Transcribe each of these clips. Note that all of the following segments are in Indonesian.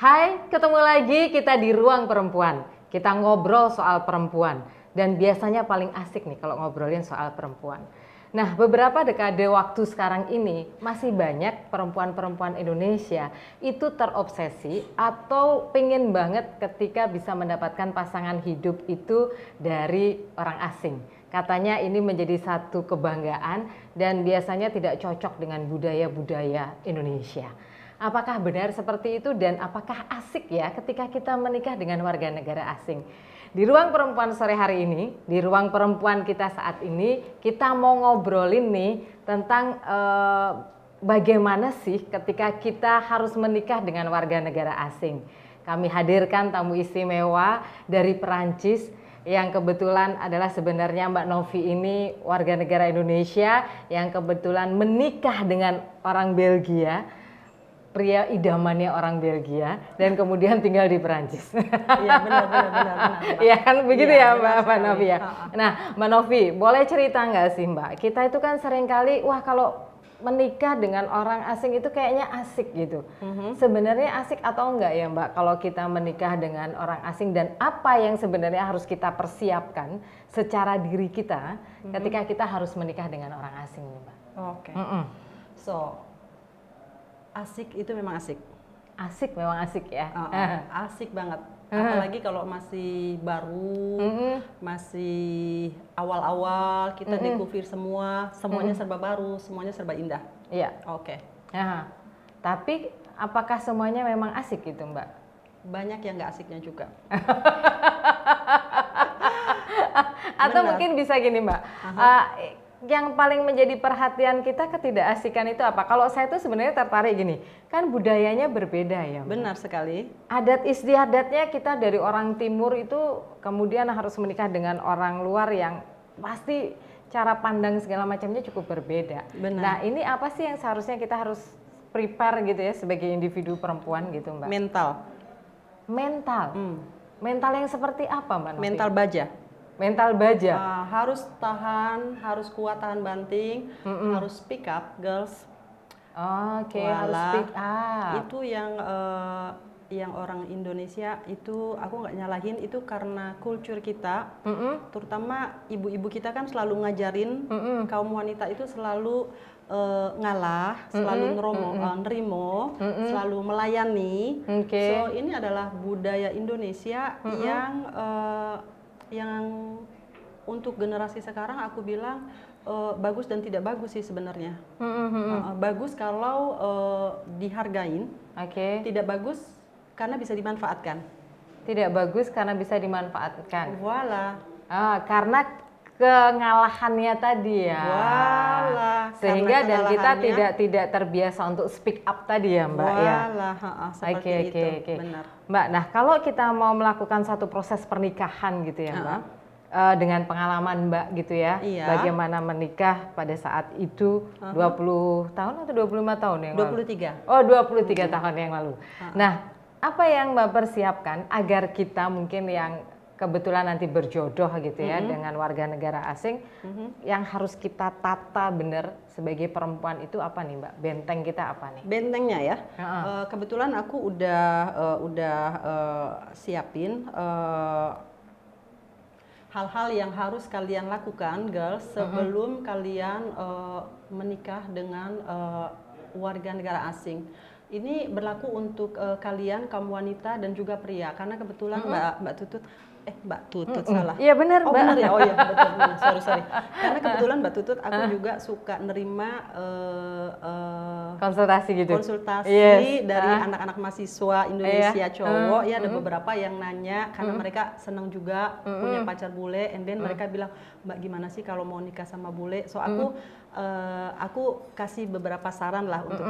Hai, ketemu lagi kita di Ruang Perempuan. Kita ngobrol soal perempuan. Dan biasanya paling asik nih kalau ngobrolin soal perempuan. Nah, beberapa dekade waktu sekarang ini masih banyak perempuan-perempuan Indonesia itu terobsesi atau pengen banget ketika bisa mendapatkan pasangan hidup itu dari orang asing. Katanya ini menjadi satu kebanggaan dan biasanya tidak cocok dengan budaya-budaya Indonesia. Apakah benar seperti itu dan apakah asik ya ketika kita menikah dengan warga negara asing? Di Ruang Perempuan sore hari ini, di Ruang Perempuan kita saat ini, kita mau ngobrolin nih tentang bagaimana sih ketika kita harus menikah dengan warga negara asing. Kami hadirkan tamu istimewa dari Perancis yang kebetulan adalah sebenarnya Mbak Novi ini warga negara Indonesia yang kebetulan menikah dengan orang Belgia. Pria idamannya orang Belgia dan kemudian tinggal di Perancis. Iya benar. Iya kan begitu ya, Iya, Mbak Novi ya. Nah Mbak Novi boleh cerita nggak sih Mbak? Kita itu kan seringkali wah kalau menikah dengan orang asing itu kayaknya asik gitu. Sebenarnya asik atau enggak ya Mbak kalau kita menikah dengan orang asing dan apa yang sebenarnya harus kita persiapkan secara diri kita ketika kita harus menikah dengan orang asing nih Mbak? Oke. So asik itu memang asik. Asik memang asik ya. Asik banget. Apalagi kalau masih baru, masih awal-awal kita dekuvir semuanya serba baru, semuanya serba indah. Iya. Oke. Tapi apakah semuanya memang asik gitu Mbak? Banyak yang nggak asiknya juga. Atau Benar. mungkin bisa gini Mbak, yang paling menjadi perhatian kita ketidakasikan itu apa? Kalau saya tuh sebenarnya tertarik gini, kan budayanya berbeda ya Mbak? Benar sekali. Adat istiadatnya kita dari orang timur itu kemudian harus menikah dengan orang luar yang pasti cara pandang segala macamnya cukup berbeda. Benar. Nah ini apa sih yang seharusnya kita harus prepare gitu ya sebagai individu perempuan gitu Mbak? Mental yang seperti apa Mbak Novi? Mental baja. Mental baja. Harus tahan, harus kuat tahan banting, harus speak up, girls. Oke, harus speak up. Itu yang orang Indonesia itu aku nggak nyalahin itu karena kultur kita, terutama ibu-ibu kita kan selalu ngajarin kaum wanita itu selalu ngalah, selalu nerimo, selalu melayani. So ini adalah budaya Indonesia yang untuk generasi sekarang aku bilang bagus dan tidak bagus sih sebenarnya. Bagus kalau dihargain, tidak bagus karena bisa dimanfaatkan. Tidak bagus karena bisa dimanfaatkan. Voila. Karena kengalahannya tadi ya. Voila. Sehingga dan kita tidak terbiasa untuk speak up tadi ya Mbak ya. Seperti itu. Benar. Mbak, nah kalau kita mau melakukan satu proses pernikahan gitu ya Mbak, dengan pengalaman Mbak gitu ya, bagaimana menikah pada saat itu 20 tahun atau 25 tahun yang lalu? 23. Oh 23 tahun yang lalu. Nah, apa yang Mbak persiapkan agar kita mungkin yang kebetulan nanti berjodoh gitu ya dengan warga negara asing, yang harus kita tata benar sebagai perempuan itu apa nih Mbak? Benteng kita apa nih? Bentengnya ya. Kebetulan aku udah siapin hal-hal yang harus kalian lakukan, girls, sebelum kalian menikah dengan warga negara asing. Ini berlaku untuk kalian kaum wanita dan juga pria, karena kebetulan Mbak Tutut salah. Iya benar Mbak. Oh benar ya, oh iya betul. Sorry. Karena kebetulan Mbak Tutut aku juga suka nerima konsultasi dari anak-anak mahasiswa Indonesia cowok ya, ada beberapa yang nanya karena mereka senang juga punya pacar bule, and then mereka bilang Mbak gimana sih kalau mau nikah sama bule. So aku kasih beberapa saran lah untuk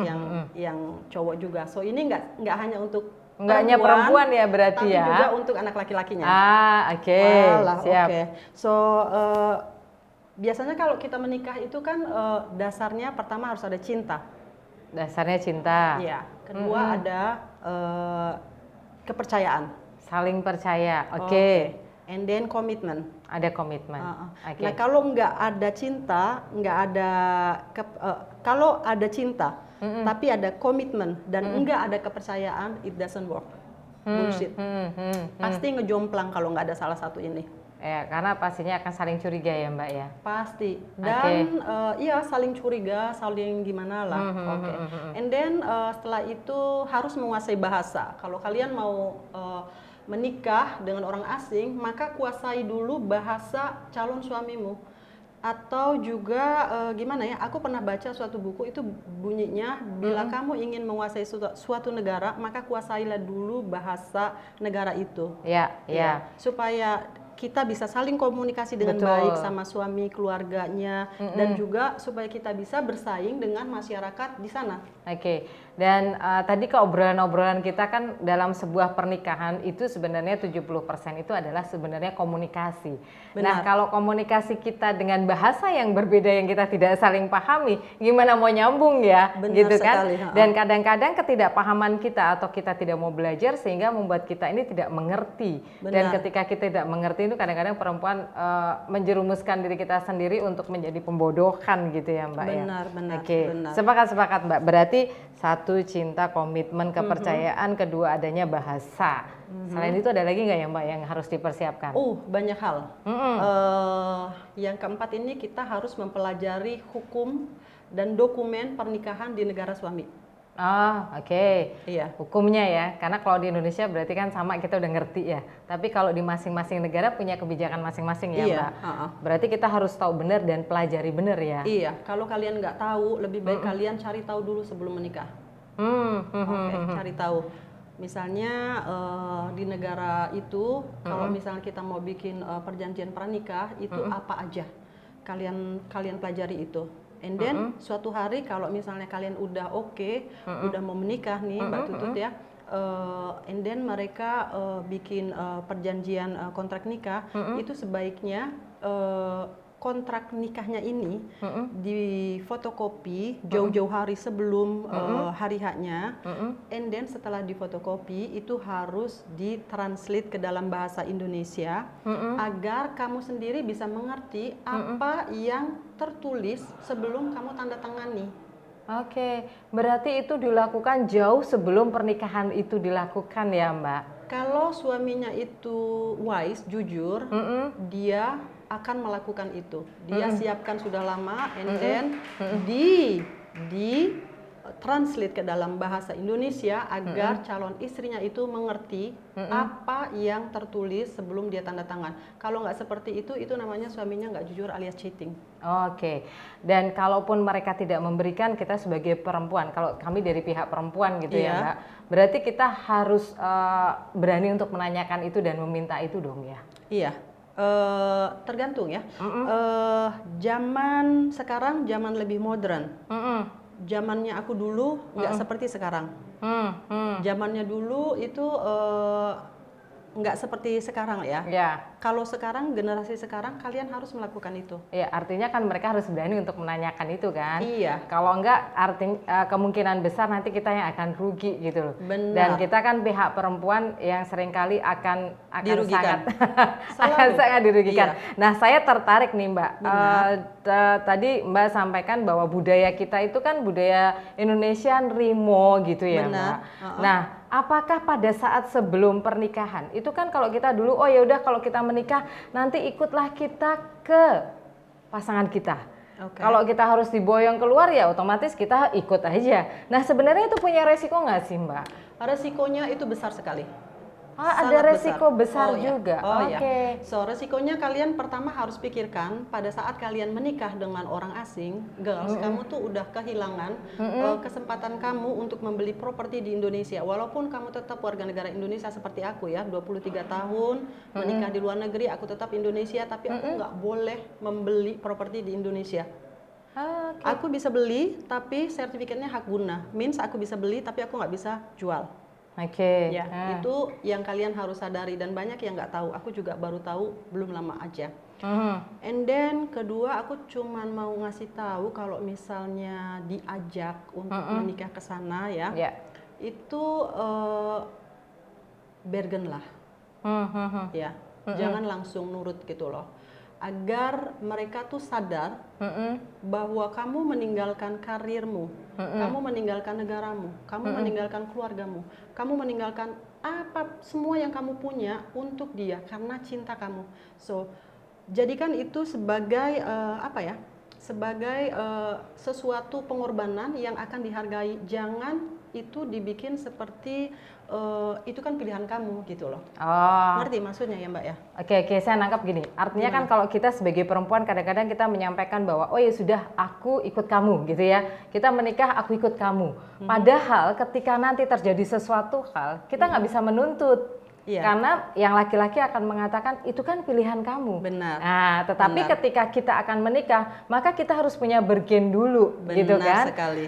yang cowok juga. So ini nggak hanya untuk hanya perempuan ya berarti tapi ya. Tapi juga untuk anak laki-lakinya. Oke. Siap. So biasanya kalau kita menikah itu kan dasarnya pertama harus ada cinta. Dasarnya cinta. Iya. Kedua ada kepercayaan. Saling percaya. Oke. And then komitmen. Ada komitmen. Nah kalau nggak ada cinta, kalau ada cinta, tapi ada komitmen dan nggak ada kepercayaan, it doesn't work. bullshit. Pasti ngejomplang kalau nggak ada salah satu ini. Ya, karena pastinya akan saling curiga ya Mbak ya. Pasti. Dan iya saling curiga, saling gimana lah. Oke. And then setelah itu harus menguasai bahasa. Kalau kalian mau menikah dengan orang asing, maka kuasai dulu bahasa calon suamimu. Atau juga gimana ya? Aku pernah baca suatu buku itu bunyinya, bila kamu ingin menguasai suatu negara, maka kuasailah dulu bahasa negara itu. Ya, ya. Supaya kita bisa saling komunikasi dengan baik sama suami, keluarganya, dan juga supaya kita bisa bersaing dengan masyarakat di sana. Oke. Dan tadi ke obrolan-obrolan kita kan dalam sebuah pernikahan itu sebenarnya 70% itu adalah sebenarnya komunikasi. Benar. Nah, kalau komunikasi kita dengan bahasa yang berbeda yang kita tidak saling pahami, gimana mau nyambung ya? Benar gitu kan? sekali, Dan kadang-kadang ketidakpahaman kita atau kita tidak mau belajar sehingga membuat kita ini tidak mengerti. Benar. Dan ketika kita tidak mengerti itu kadang-kadang perempuan menjerumuskan diri kita sendiri untuk menjadi pembodohan gitu ya Mbak ya. Benar. Oke. Sepakat Mbak. Berarti satu, cinta, komitmen, kepercayaan, kedua adanya bahasa. Selain itu ada lagi nggak ya Mbak yang harus dipersiapkan? Banyak hal. Yang keempat ini kita harus mempelajari hukum dan dokumen pernikahan di negara suami. Oke. Iya. Hukumnya ya, karena kalau di Indonesia berarti kan sama kita udah ngerti ya. Tapi kalau di masing-masing negara punya kebijakan masing-masing ya Mbak. Berarti kita harus tahu benar dan pelajari benar ya. Iya. Kalau kalian nggak tahu, lebih baik kalian cari tahu dulu sebelum menikah. Cari tahu. Misalnya di negara itu, kalau misalnya kita mau bikin perjanjian pranikah itu apa aja, kalian pelajari itu. And then suatu hari kalau misalnya kalian udah udah mau menikah nih Mbak Tutut ya, and then mereka bikin perjanjian kontrak nikah, itu sebaiknya kontrak nikahnya ini di fotokopi jauh-jauh hari sebelum hari haknya, and then setelah di fotokopi itu harus ditranslate ke dalam bahasa Indonesia agar kamu sendiri bisa mengerti apa yang tertulis sebelum kamu tanda tangani. Oke, berarti itu dilakukan jauh sebelum pernikahan itu dilakukan ya Mbak? Kalau suaminya itu wise, jujur, dia akan melakukan itu. Dia siapkan sudah lama, and then di translate ke dalam bahasa Indonesia agar calon istrinya itu mengerti apa yang tertulis sebelum dia tanda tangan. Kalau nggak seperti itu namanya suaminya nggak jujur alias cheating. Oke. Dan kalaupun mereka tidak memberikan, kita sebagai perempuan, kalau kami dari pihak perempuan gitu ya Mbak, berarti kita harus berani untuk menanyakan itu dan meminta itu dong ya? Iya. Tergantung ya. Zaman sekarang zaman lebih modern. Zamannya aku dulu nggak seperti sekarang. Zamannya dulu itu nggak seperti sekarang ya. Kalau sekarang, generasi sekarang, kalian harus melakukan itu. Iya, artinya kan mereka harus berani untuk menanyakan itu kan. Iya. Kalau enggak, kemungkinan besar nanti kita yang akan rugi gitu loh. Benar. Dan kita kan pihak perempuan yang seringkali akan dirugikan. sangat dirugikan. Iya. Nah, saya tertarik nih Mbak. Tadi Mbak sampaikan bahwa budaya kita itu kan budaya Indonesian Rimo gitu ya Mbak. Nah, apakah pada saat sebelum pernikahan itu kan kalau kita dulu ya udah kalau kita menikah nanti ikutlah kita ke pasangan kita. Kalau kita harus diboyong keluar ya otomatis kita ikut aja. Nah sebenarnya itu punya resiko nggak sih Mbak? Resikonya itu besar sekali. Ada resiko besar juga. Ya. So resikonya kalian pertama harus pikirkan pada saat kalian menikah dengan orang asing, girls, kamu tuh udah kehilangan kesempatan kamu untuk membeli properti di Indonesia. Walaupun kamu tetap warga negara Indonesia seperti aku ya, 23 tahun menikah di luar negeri, aku tetap Indonesia, tapi aku nggak boleh membeli properti di Indonesia. Aku bisa beli, tapi sertifikatnya hak guna. Means aku bisa beli, tapi aku nggak bisa jual. Ya, itu yang kalian harus sadari dan banyak yang nggak tahu. Aku juga baru tahu belum lama aja. And then kedua aku cuman mau ngasih tahu kalau misalnya diajak untuk menikah ke sana ya, itu bargain lah, ya, jangan langsung nurut gitu loh. Agar mereka tuh sadar bahwa kamu meninggalkan karirmu, kamu meninggalkan negaramu, kamu meninggalkan keluargamu, kamu meninggalkan apa semua yang kamu punya untuk dia karena cinta kamu. So, jadikan itu sebagai apa ya? Sebagai sesuatu pengorbanan yang akan dihargai. Jangan itu dibikin seperti itu kan pilihan kamu gitu loh. Oh. Ngerti maksudnya ya Mbak ya? Oke, saya nangkap gini. Artinya kan kalau kita sebagai perempuan kadang-kadang kita menyampaikan bahwa oh ya sudah aku ikut kamu gitu ya. Kita menikah aku ikut kamu. Padahal ketika nanti terjadi sesuatu hal kita nggak bisa menuntut. Iya. Karena yang laki-laki akan mengatakan itu kan pilihan kamu. Benar. Nah, tetapi ketika kita akan menikah, maka kita harus punya bergen dulu, gitu kan? Benar sekali.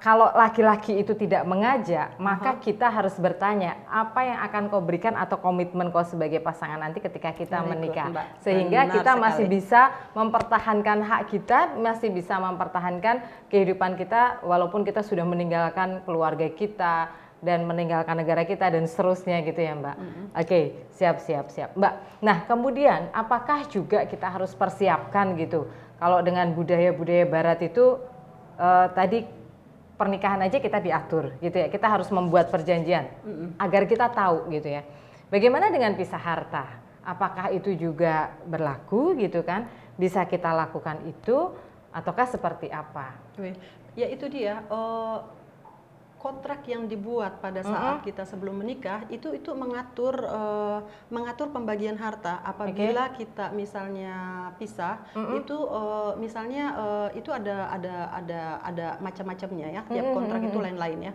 Kalau laki-laki itu tidak mengajak, maka kita harus bertanya apa yang akan kau berikan atau komitmen kau sebagai pasangan nanti ketika kita menikah, sehingga kita masih bisa mempertahankan hak kita, masih bisa mempertahankan kehidupan kita, walaupun kita sudah meninggalkan keluarga kita dan meninggalkan negara kita dan seterusnya gitu ya Mbak. Oke, siap Mbak. Nah kemudian apakah juga kita harus persiapkan gitu kalau dengan budaya-budaya Barat itu tadi pernikahan aja kita diatur gitu ya, kita harus membuat perjanjian agar kita tahu gitu ya. Bagaimana dengan pisah harta? Apakah itu juga berlaku gitu kan? Bisa kita lakukan itu ataukah seperti apa? Ya itu dia. Kontrak yang dibuat pada saat kita sebelum menikah itu mengatur mengatur pembagian harta. Apabila kita misalnya pisah, itu misalnya itu ada macam-macamnya ya. Tiap kontrak itu lain-lain ya.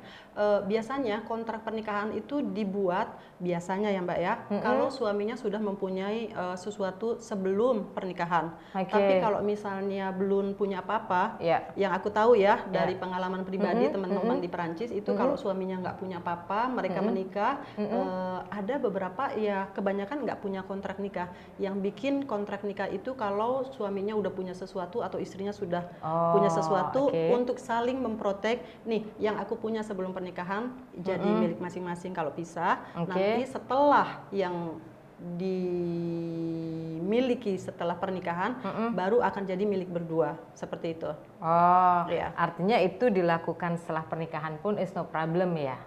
Biasanya kontrak pernikahan itu dibuat biasanya ya Mbak ya, kalau suaminya sudah mempunyai sesuatu sebelum pernikahan. Tapi kalau misalnya belum punya apa-apa, yang aku tahu ya dari pengalaman pribadi teman-teman di Perancis itu kalau suaminya nggak punya apa-apa, mereka menikah, ada beberapa ya kebanyakan nggak punya kontrak nikah. Yang bikin kontrak nikah itu kalau suaminya udah punya sesuatu atau istrinya sudah punya sesuatu untuk saling memprotek. Nih, yang aku punya sebelum pernikahan jadi milik masing-masing kalau pisah. Nanti setelah yang dimiliki setelah pernikahan baru akan jadi milik berdua, seperti itu. Oh, ya. Artinya itu dilakukan setelah pernikahan pun is no problem ya?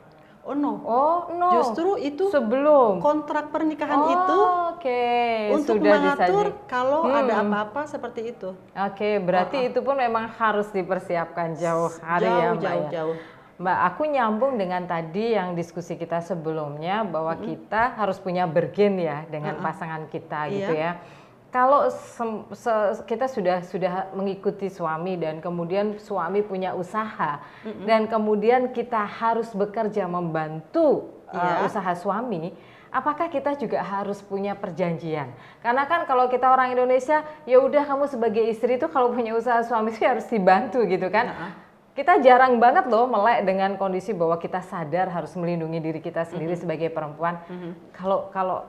Oh no. Justru itu sebelum kontrak pernikahan itu untuk sudah mengatur kalau ada apa-apa seperti itu. Berarti itu pun memang harus dipersiapkan jauh hari ya Mbak. Jauh. Mbak, aku nyambung dengan tadi yang diskusi kita sebelumnya bahwa kita harus punya bergen ya dengan pasangan kita gitu ya. Kalau kita sudah mengikuti suami dan kemudian suami punya usaha dan kemudian kita harus bekerja membantu usaha suami, apakah kita juga harus punya perjanjian? Karena kan kalau kita orang Indonesia, ya udah kamu sebagai istri itu kalau punya usaha suami itu harus dibantu gitu kan. Kita jarang banget loh melek dengan kondisi bahwa kita sadar harus melindungi diri kita sendiri sebagai perempuan. Kalau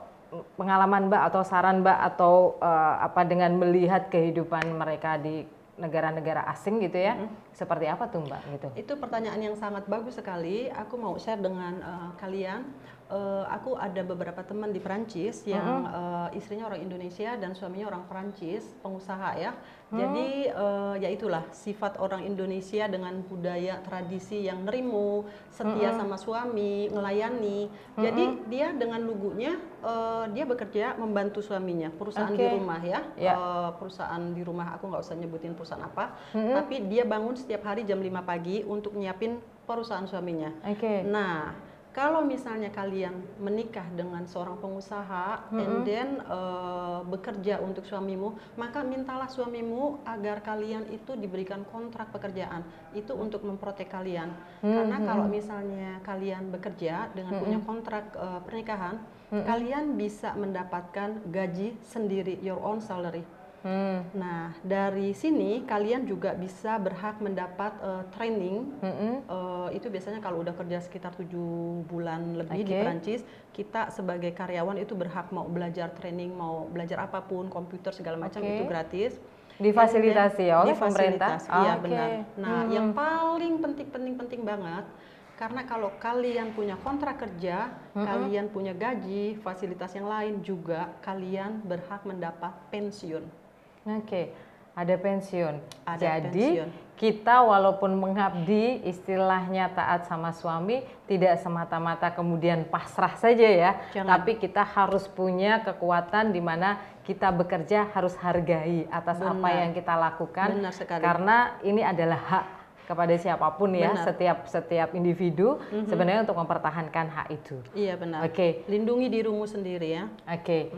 pengalaman Mbak atau saran Mbak atau apa dengan melihat kehidupan mereka di negara-negara asing gitu ya, seperti apa tuh Mbak gitu? Itu pertanyaan yang sangat bagus sekali. Aku mau share dengan kalian. Aku ada beberapa teman di Perancis yang istrinya orang Indonesia dan suaminya orang Perancis, pengusaha ya. Jadi ya itulah sifat orang Indonesia dengan budaya tradisi yang nerimo, setia sama suami, ngelayani. Jadi dia dengan lugunya dia bekerja membantu suaminya, perusahaan di rumah ya. Perusahaan di rumah, aku nggak usah nyebutin perusahaan apa, tapi dia bangun setiap hari jam 5 pagi untuk nyiapin perusahaan suaminya. Nah, kalau misalnya kalian menikah dengan seorang pengusaha and then bekerja untuk suamimu, maka mintalah suamimu agar kalian itu diberikan kontrak pekerjaan. Itu untuk memprotek kalian. Karena kalau misalnya kalian bekerja dengan punya kontrak pernikahan, kalian bisa mendapatkan gaji sendiri, your own salary. Nah, dari sini kalian juga bisa berhak mendapat training. Itu biasanya kalau udah kerja sekitar 7 bulan lebih di Perancis, kita sebagai karyawan itu berhak mau belajar training, mau belajar apapun, komputer segala macam itu gratis. Difasilitasi ya oleh pemerintah. Iya benar. Nah, yang paling penting banget, karena kalau kalian punya kontrak kerja, kalian punya gaji, fasilitas yang lain juga, kalian berhak mendapat pensiun. ada pensiun. Ada Jadi pensiun. kita walaupun mengabdi istilahnya taat sama suami tidak semata-mata kemudian pasrah saja ya. Jangan. Tapi kita harus punya kekuatan di mana kita bekerja harus hargai atas apa Benar. yang kita lakukan. Benar sekali. Karena ini adalah hak kepada siapapun ya, Benar. setiap individu sebenarnya untuk mempertahankan hak itu. Iya benar. Oke. Lindungi dirimu sendiri ya. Oke,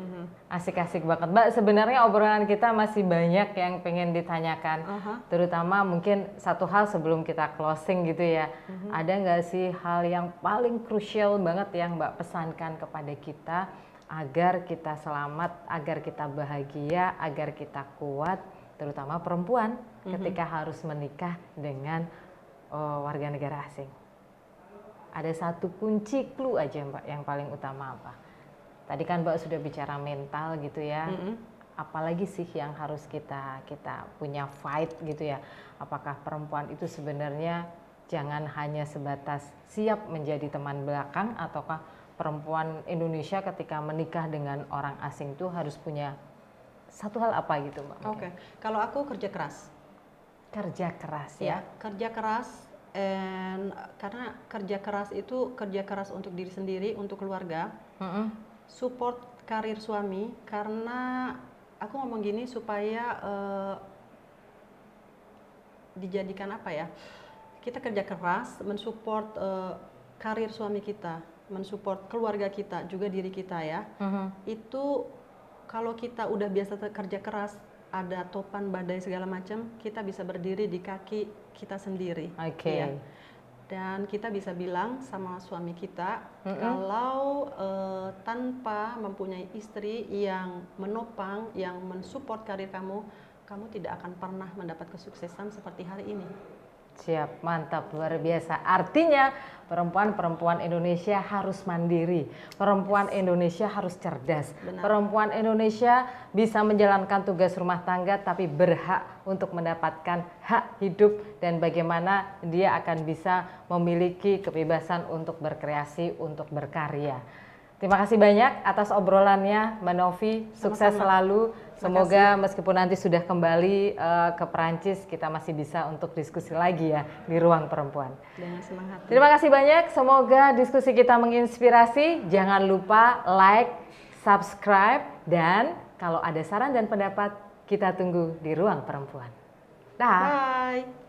asik-asik banget Mbak. Sebenarnya obrolan kita masih banyak yang pengen ditanyakan, terutama mungkin satu hal sebelum kita closing gitu ya. Ada nggak sih hal yang paling krusial banget yang Mbak pesankan kepada kita agar kita selamat, agar kita bahagia, agar kita kuat, terutama perempuan ketika harus menikah dengan warga negara asing? Ada satu kunci clue aja Mbak yang paling utama apa? Tadi kan Mbak sudah bicara mental gitu ya. Apalagi sih yang harus kita punya fight gitu ya? Apakah perempuan itu sebenarnya jangan hanya sebatas siap menjadi teman belakang, ataukah perempuan Indonesia ketika menikah dengan orang asing itu harus punya satu hal apa gitu Mbak? Oke. Kalau aku kerja keras. Kerja keras ya. Kerja keras, karena kerja keras itu kerja keras untuk diri sendiri, untuk keluarga, support karir suami. Karena aku ngomong gini supaya dijadikan apa ya? Kita kerja keras, mensupport karir suami kita, mensupport keluarga kita, juga diri kita ya. Itu kalau kita udah biasa kerja keras, ada topan badai segala macam, kita bisa berdiri di kaki kita sendiri. Oke. Ya. Dan kita bisa bilang sama suami kita, kalau tanpa mempunyai istri yang menopang, yang mensupport karir kamu, kamu tidak akan pernah mendapat kesuksesan seperti hari ini. Siap, mantap, luar biasa. Artinya perempuan Indonesia harus mandiri, perempuan Indonesia harus cerdas, perempuan Indonesia bisa menjalankan tugas rumah tangga tapi berhak untuk mendapatkan hak hidup dan bagaimana dia akan bisa memiliki kebebasan untuk berkreasi, untuk berkarya. Terima kasih banyak atas obrolannya Mbak Novi, sukses selalu. Semoga meskipun nanti sudah kembali ke Perancis, kita masih bisa untuk diskusi lagi ya di Ruang Perempuan. Dengan senang hati. Terima kasih banyak, semoga diskusi kita menginspirasi. Jangan lupa like, subscribe, dan kalau ada saran dan pendapat, kita tunggu di Ruang Perempuan. Dah. Bye.